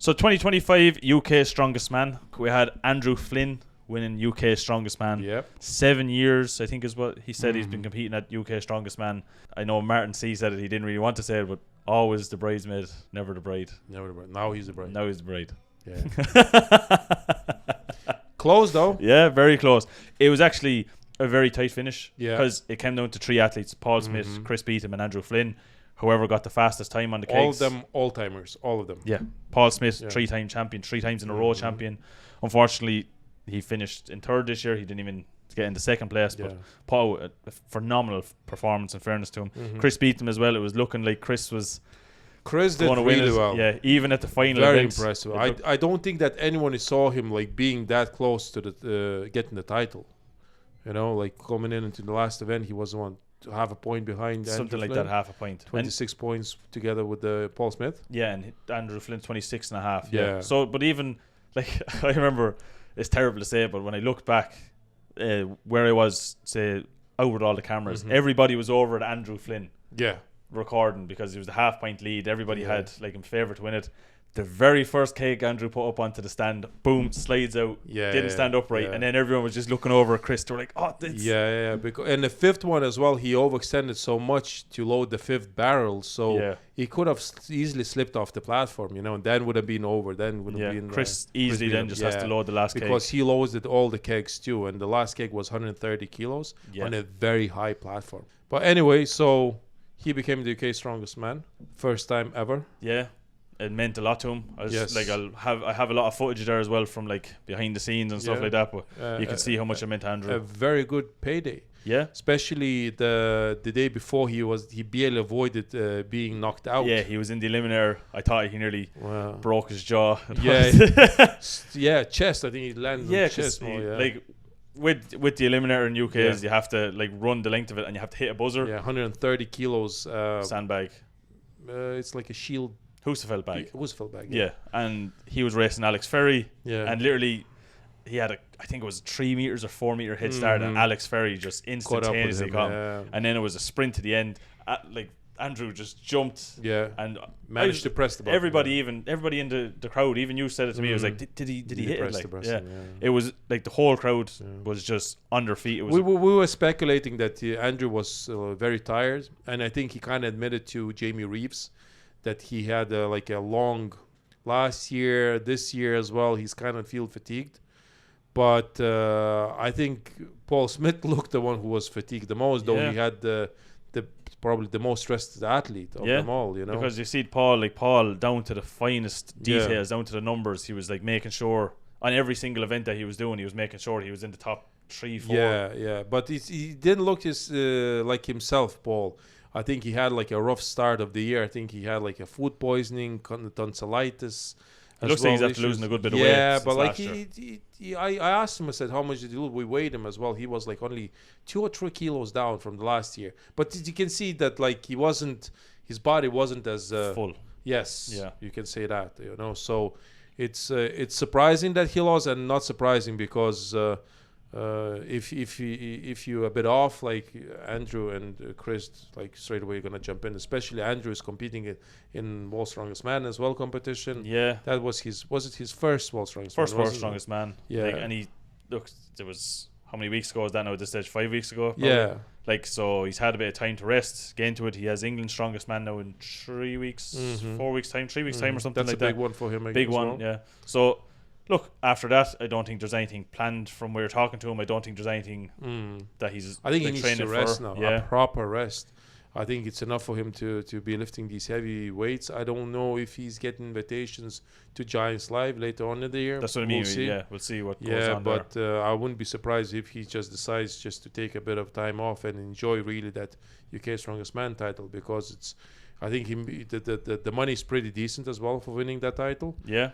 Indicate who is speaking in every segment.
Speaker 1: So 2025 UK Strongest Man. We had Andrew Flynn winning UK Strongest Man.
Speaker 2: Yep.
Speaker 1: 7 years, I think, is what he said. He's been competing at UK Strongest Man. I know Martin C said it. He didn't really want to say it, but always the bridesmaid, never the bride.
Speaker 2: Never the bride. Now he's the bride.
Speaker 1: Now he's the bride.
Speaker 2: Yeah. Close though.
Speaker 1: Yeah, very close. It was actually a very tight finish.
Speaker 2: Yeah.
Speaker 1: Because it came down to 3 athletes: Paul Smith, Chris Beatham, and Andrew Flynn. Whoever got the fastest time on the kegs.
Speaker 2: All of them, all timers. All of them.
Speaker 1: Yeah. Paul Smith, 3-time champion, 3 times in a row champion. Unfortunately, he finished in 3rd this year. He didn't even get into 2nd place. But Paul, a phenomenal performance, in fairness to him. Chris Beatham as well. It was looking like Chris did
Speaker 2: really well.
Speaker 1: Yeah, even at the final.
Speaker 2: Very
Speaker 1: events,
Speaker 2: impressive. I don't think that anyone saw him like being that close to the getting the title. You know, like coming into the last event, he was the one to have a point behind
Speaker 1: something
Speaker 2: Andrew
Speaker 1: like
Speaker 2: Flynn.
Speaker 1: that, half a point.
Speaker 2: 26 points together with Paul Smith.
Speaker 1: Yeah, and Andrew Flynn 26 and a half.
Speaker 2: Yeah.
Speaker 1: So, but even like I remember, it's terrible to say, but when I looked back, where I was, say, out with all the cameras, everybody was over at Andrew Flynn.
Speaker 2: Yeah.
Speaker 1: Recording because it was the half-point lead. Everybody had like in favour to win it. The very first keg Andrew put up onto the stand, boom, slides out. Didn't stand upright, and then everyone was just looking over at Chris. They were like, "Oh, that's..."
Speaker 2: Because, and the 5th one as well, he overextended so much to load the 5th barrel, so he could have easily slipped off the platform, you know, and then would have been over. Then would have been
Speaker 1: Chris easily then just has to load the last keg
Speaker 2: because he loaded all the kegs too, and the last keg was 130 kilos on a very high platform. But anyway, so he became the UK Strongest Man, first time ever.
Speaker 1: Yeah. It meant a lot to him. I have a lot of footage there as well from like behind the scenes and stuff like that. But you can see how much it meant to Andrew.
Speaker 2: A very good payday.
Speaker 1: Yeah,
Speaker 2: especially the day before he barely avoided being knocked out.
Speaker 1: Yeah, he was in the eliminator. I thought he nearly broke his jaw.
Speaker 2: Yeah, chest. I think he landed on chest.
Speaker 1: Like with the eliminator in UK, you have to like run the length of it and you have to hit a buzzer.
Speaker 2: Yeah, 130 kilos
Speaker 1: sandbag.
Speaker 2: It's like a shield.
Speaker 1: Husafell bag.
Speaker 2: Husafell bag.
Speaker 1: Yeah, and he was racing Alex Ferry.
Speaker 2: Yeah,
Speaker 1: and literally he had I think it was 3 meters or 4 meter head start, and Alex Ferry just instantaneously caught him. And then it was a sprint to the end. Like Andrew just jumped.
Speaker 2: Yeah,
Speaker 1: and
Speaker 2: managed to press the button.
Speaker 1: Everybody in the crowd, even you said it to me. It was like, did he hit it? Like, it was like the whole crowd was just on their feet. It was
Speaker 2: we were speculating that Andrew was very tired, and I think he kind of admitted to Jamie Reeves that he had like a long last year, this year as well. He's kind of feel fatigued. But I think Paul Smith looked the one who was fatigued the most, though he had the probably the most stressed athlete of them all, you know.
Speaker 1: Because you see Paul down to the finest details, down to the numbers. He was like making sure on every single event that he was doing, he was making sure he was in the top 3, 4.
Speaker 2: Yeah. But he didn't look like himself, Paul. I think he had like a rough start of the year. I think he had like a food poisoning, tonsillitis.
Speaker 1: It looks like he's after losing a good bit of weight.
Speaker 2: Yeah, but like I asked him, I said, how much did you lose? We weighed him as well. He was like only 2 or 3 kilos down from the last year. But you can see that like his body wasn't as
Speaker 1: full.
Speaker 2: Yes, you can say that, you know. So it's surprising that he lost, and not surprising because if you're a bit off, like Andrew and Chris, like straight away you're gonna jump in. Especially Andrew is competing in World's Strongest Man as well competition.
Speaker 1: Yeah,
Speaker 2: that was his first World's Strongest Man.
Speaker 1: World's Strongest Man.
Speaker 2: Yeah,
Speaker 1: and he there was how many weeks ago was that now at this stage? 5 weeks ago. Probably.
Speaker 2: Yeah,
Speaker 1: like so he's had a bit of time to rest, get into it. He has England's Strongest Man now in 3 weeks, 4 weeks time, 3 weeks time or something.
Speaker 2: That's
Speaker 1: like
Speaker 2: a big one for him.
Speaker 1: Big one, yeah. So. Look, after that, I don't think there's anything planned from where you're talking to him. I don't think there's anything that he's.
Speaker 2: I think he needs to rest now.
Speaker 1: Yeah.
Speaker 2: A proper rest. I think it's enough for him to be lifting these heavy weights. I don't know if he's getting invitations to Giants Live later on in the year.
Speaker 1: That's what I mean. We'll see what goes on
Speaker 2: there. But I wouldn't be surprised if he just decides just to take a bit of time off and enjoy really that UK Strongest Man title, because I think the money is pretty decent as well for winning that title.
Speaker 1: Yeah.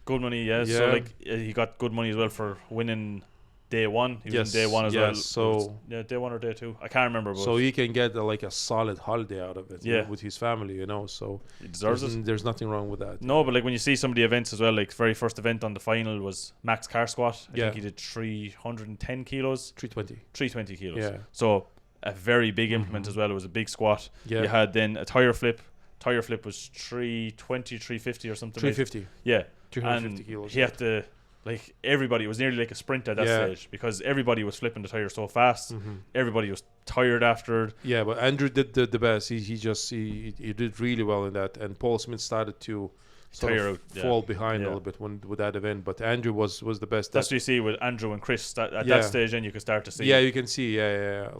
Speaker 1: Good money, yeah. So like he got good money as well for winning day one. He was in day one as well.
Speaker 2: So
Speaker 1: day one or day two, I can't remember. But
Speaker 2: so he can get like a solid holiday out of it. With his family, you know. So
Speaker 1: he deserves it.
Speaker 2: There's nothing wrong with that.
Speaker 1: No, but like when you see some of the events as well, like very first event on the final was max car squat. I think he did 310 kilos. 320 kilos.
Speaker 2: Yeah.
Speaker 1: So a very big implement as well. It was a big squat.
Speaker 2: Yeah.
Speaker 1: You had then a tire flip, tire flip was 320, 350 or something.
Speaker 2: 350.
Speaker 1: Yeah.
Speaker 2: 350
Speaker 1: and
Speaker 2: kilos.
Speaker 1: He had to, like, everybody, it was nearly like a sprint at that stage because everybody was flipping the tire so fast. Everybody was tired after it.
Speaker 2: Yeah, but Andrew did the best. He did really well in that, and Paul Smith started to sort of fall behind a little bit with that event. But Andrew was the best.
Speaker 1: That's what you see with Andrew and Chris at that stage. Then you can start to see.
Speaker 2: Yeah, you can see.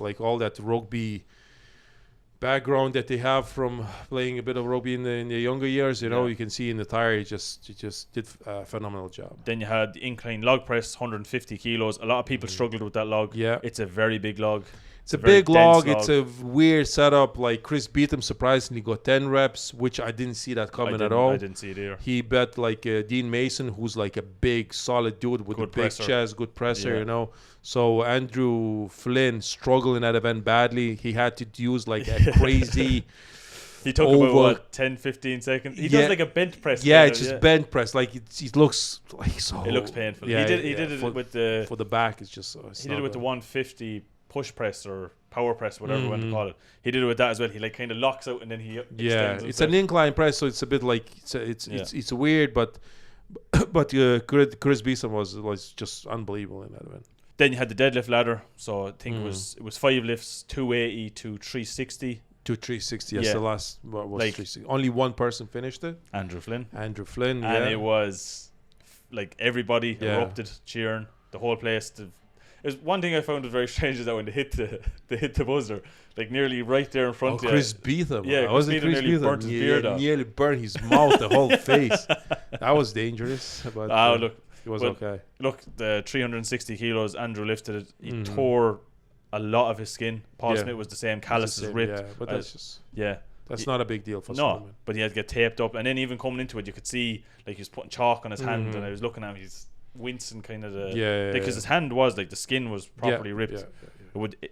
Speaker 2: Like all that rugby background that they have from playing a bit of rugby in the younger years. You can see in the tire. He just did a phenomenal job.
Speaker 1: Then you had the incline log press, 150 kilos. A lot of people struggled with that log.
Speaker 2: Yeah,
Speaker 1: it's a very big log.
Speaker 2: It's a big log. It's a weird setup. Like Chris Beetham surprisingly got 10 reps, which I didn't see that coming at all.
Speaker 1: I didn't see it either.
Speaker 2: He bet like Dean Mason, who's like a big, solid dude with a big chest, good presser, So Andrew Flynn struggled in that event badly. He had to use like a crazy...
Speaker 1: He took about 10, 15 seconds. He does like a bench press.
Speaker 2: Yeah, it's just bench press. Like it looks like so...
Speaker 1: It looks painful.
Speaker 2: Yeah,
Speaker 1: he did it with the...
Speaker 2: For the back, it's just...
Speaker 1: he did it with the 150... push press or power press, whatever you want to call it. He did it with that as well. He like kind of locks out and then he extends
Speaker 2: it's an incline press, so it's a bit like it's weird, but Chris Beeson was just unbelievable in that event.
Speaker 1: Then you had the deadlift ladder, so I think it was 5 lifts, 280 to 360.
Speaker 2: To 360, yes. The last was like 360. Only one person finished it.
Speaker 1: Andrew Flynn,
Speaker 2: and
Speaker 1: it was like everybody erupted cheering, the whole place. There's one thing I found was very strange is that when they hit the buzzer, like nearly right there in front of you.
Speaker 2: Chris Beetham.
Speaker 1: Yeah, Chris Beetham nearly burnt his beard off.
Speaker 2: Nearly burned his mouth, the whole face. That was dangerous. But
Speaker 1: look,
Speaker 2: it was okay.
Speaker 1: Look, the 360 kilos, Andrew lifted it. He tore a lot of his skin. Paul Smith was the same. Calluses ripped.
Speaker 2: Yeah, but that's just...
Speaker 1: Yeah.
Speaker 2: That's not a big deal for
Speaker 1: someone. But he had to get taped up. And then even coming into it, you could see like he was putting chalk on his hand, and I was looking at him, he's wincing kind of because his hand was like the skin was properly ripped.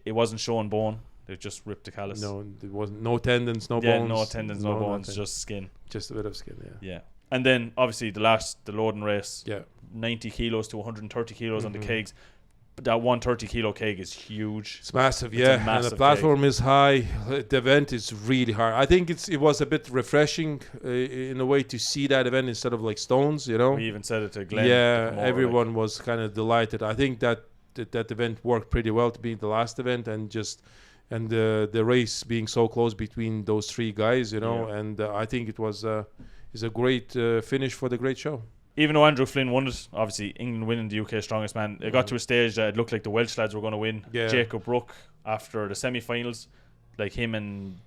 Speaker 1: It wasn't showing bone. They just ripped the callus.
Speaker 2: No, there wasn't no tendons, no bones.
Speaker 1: No tendons, no bones, nothing. Just skin.
Speaker 2: Just a bit of skin. Yeah.
Speaker 1: And then obviously the loading race. 90 kilos to 130 kilos on the kegs. But that 130 kilo keg is huge.
Speaker 2: It's massive, and the platform is high. The event is really hard. I think it was a bit refreshing in a way to see that event instead of like stones, We
Speaker 1: even said it to Glenn.
Speaker 2: Yeah, everyone was kind of delighted. I think that event worked pretty well to be the last event, and the race being so close between those three guys, And I think it was is a great finish for the great show.
Speaker 1: Even though Andrew Flynn won it, obviously England winning the UK Strongest Man, it got to a stage that it looked like the Welsh lads were going to win.
Speaker 2: Yeah.
Speaker 1: Jacob Brook after the semi-finals, like him and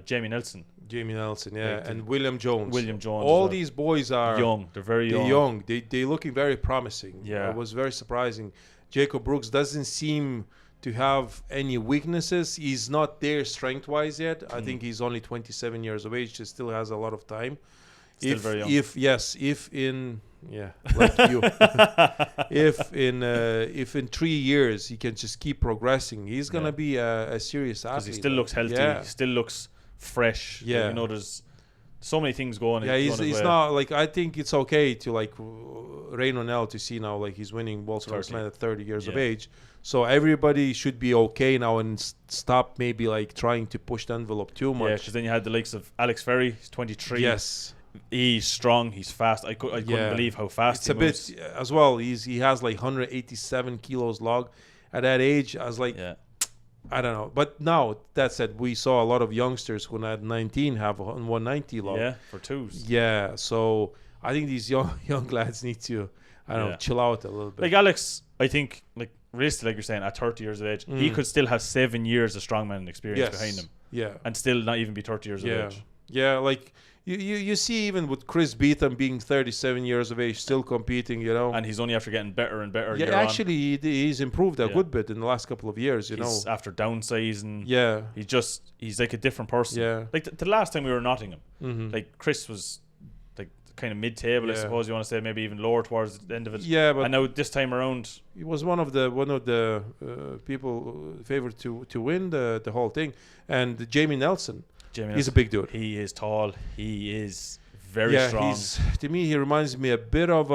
Speaker 1: Jamie Nelson.
Speaker 2: And William Jones.
Speaker 1: All
Speaker 2: these boys are
Speaker 1: young. They're very young.
Speaker 2: They're looking very promising.
Speaker 1: Yeah.
Speaker 2: It was very surprising. Jacob Brooks doesn't seem to have any weaknesses. He's not there strength-wise yet. I think he's only 27 years of age. He still has a lot of time.
Speaker 1: Still very young.
Speaker 2: If in 3 years he can just keep progressing, he's gonna be a serious athlete.
Speaker 1: He still looks healthy. He still looks fresh.
Speaker 2: Yeah,
Speaker 1: there's so many things going.
Speaker 2: Yeah, he's not like, I think it's okay to like Ray Nonnell to see now like he's winning World Strongest Man at 30 years of age. So everybody should be okay now and stop maybe like trying to push the envelope too much.
Speaker 1: Yeah, because then you had the likes of Alex Ferry, he's 23.
Speaker 2: Yes.
Speaker 1: He's strong. He's fast. I couldn't believe how fast he moves.
Speaker 2: It's a bit as well. He has like 187 kilos log at that age. I was like, I don't know. But now that said, we saw a lot of youngsters who at 19 have 190 log.
Speaker 1: Yeah, for twos.
Speaker 2: Yeah, so I think these young lads need to, chill out a little bit.
Speaker 1: Like Alex, I think like realistically, like you're saying, at 30 years of age, he could still have 7 years of strongman experience behind him.
Speaker 2: Yeah,
Speaker 1: and still not even be 30 years of age.
Speaker 2: Yeah, like. You see, even with Chris Beetham being 37 years of age, still competing, And
Speaker 1: he's only after getting better and better.
Speaker 2: Yeah, actually, he's improved a good bit in the last couple of years,
Speaker 1: he's after downsizing.
Speaker 2: Yeah.
Speaker 1: He's like a different person.
Speaker 2: Yeah.
Speaker 1: Like the last time we were Nottingham, like Chris was like kind of mid-table, I suppose you want to say, maybe even lower towards the end of it.
Speaker 2: Yeah, but
Speaker 1: and now this time around,
Speaker 2: he was one of the people favored to win the whole thing, and Jamie Nelson. He's a big dude.
Speaker 1: He is tall. He is very strong.
Speaker 2: To me, he reminds me a bit of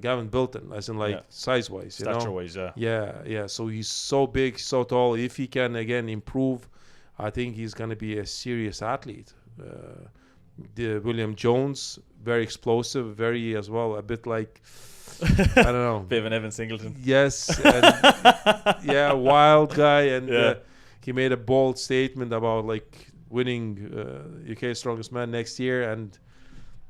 Speaker 2: Gavin Bilton, as in like size-wise,
Speaker 1: stature-wise.
Speaker 2: Yeah. So he's so big, so tall. If he can again improve, I think he's going to be a serious athlete. The William Jones, very explosive, very as well, a bit like, I don't know.
Speaker 1: Bit of an Evan Singleton.
Speaker 2: Yes. And wild guy. And he made a bold statement about like winning UK Strongest Man next year. And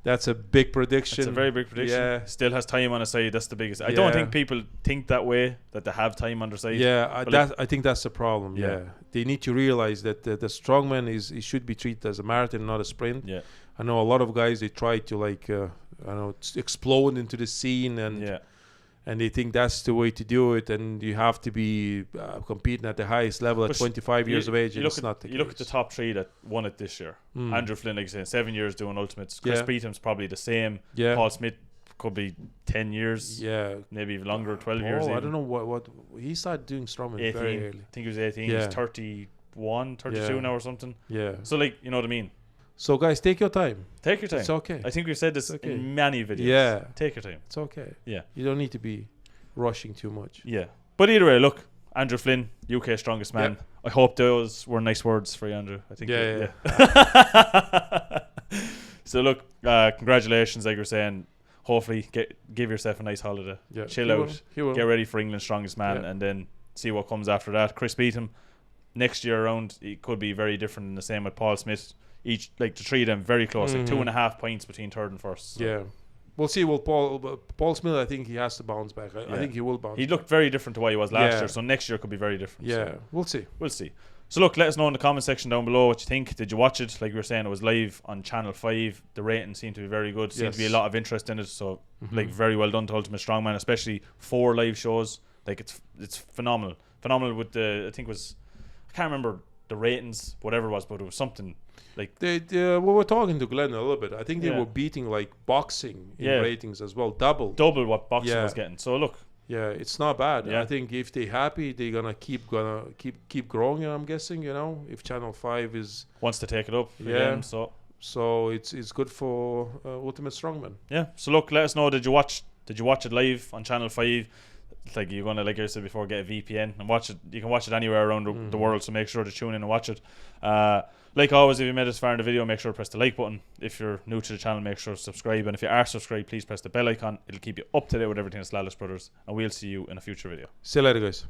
Speaker 2: that's a big prediction.
Speaker 1: It's a very big prediction.
Speaker 2: Yeah.
Speaker 1: Still has time on his side. That's the biggest. I don't think people think that way, that they have time on their side.
Speaker 2: Yeah, I think that's the problem. Yeah. They need to realize that the strongman he should be treated as a marathon, not a sprint.
Speaker 1: Yeah.
Speaker 2: I know a lot of guys, they try to like, explode into the scene and they think that's the way to do it, and you have to be competing at the highest level at 25 years of age. It's not the case.
Speaker 1: You look at the top three that won it this year. Andrew Flynn, like I said, 7 years doing ultimates. Chris Beatham's probably the same. Yeah. Paul Smith could be 10 years. Yeah. Maybe even longer, 12 years.
Speaker 2: I don't know what he started doing strongman very early.
Speaker 1: I think he was 18. He's 31, 32 now or something. Yeah. So like, you know what I mean?
Speaker 2: So guys, take your time.
Speaker 1: Take your time.
Speaker 2: It's okay.
Speaker 1: I think we've said this in many videos.
Speaker 2: Yeah.
Speaker 1: Take your time.
Speaker 2: It's okay.
Speaker 1: Yeah.
Speaker 2: You don't need to be rushing too much.
Speaker 1: Yeah. But either way, look, Andrew Flynn, UK Strongest Man. Yeah. I hope those were nice words for you, Andrew. I think. Yeah. So look, congratulations, like you're saying. Hopefully, give yourself a nice holiday. Yeah. Chill out. Get ready for England's Strongest Man, and then see what comes after that. Chris Beatham, next year around, it could be very different than the same with Paul Smith. Each, like, the three of them very close, like 2.5 points between third and first. So. Yeah. We'll see. Well, Paul Smith, I think he has to bounce back. I think he will bounce back. He looked very different to what he was last year, so next year could be very different. Yeah, so we'll see. We'll see. So look, let us know in the comment section down below what you think. Did you watch it? Like we were saying, it was live on Channel 5. The ratings seemed to be very good. Seemed to be a lot of interest in it. So like, very well done to Ultimate Strongman, especially 4 live shows. Like, it's phenomenal. Phenomenal with I think it was, I can't remember the ratings, whatever it was, but it was something. Like, we were talking to Glenn a little bit. I think they were beating like boxing in ratings as well, double what boxing was getting. So look, it's not bad. I think if they're happy, they're gonna keep growing. I'm guessing, if Channel 5 wants to take it up again. So it's good for Ultimate Strongman. Yeah. So look, let us know. Did you watch it live on Channel 5? Like, you're gonna, like I said before, get a VPN and watch it. You can watch it anywhere around the world, so make sure to tune in and watch it. Like always, if you made it this far in the video, make sure to press the like button. If you're new to the channel, make sure to subscribe, and if you are subscribed, please press the bell icon. It'll keep you up to date with everything that's Lalas Brothers, and we'll see you in a future video. See you later, guys.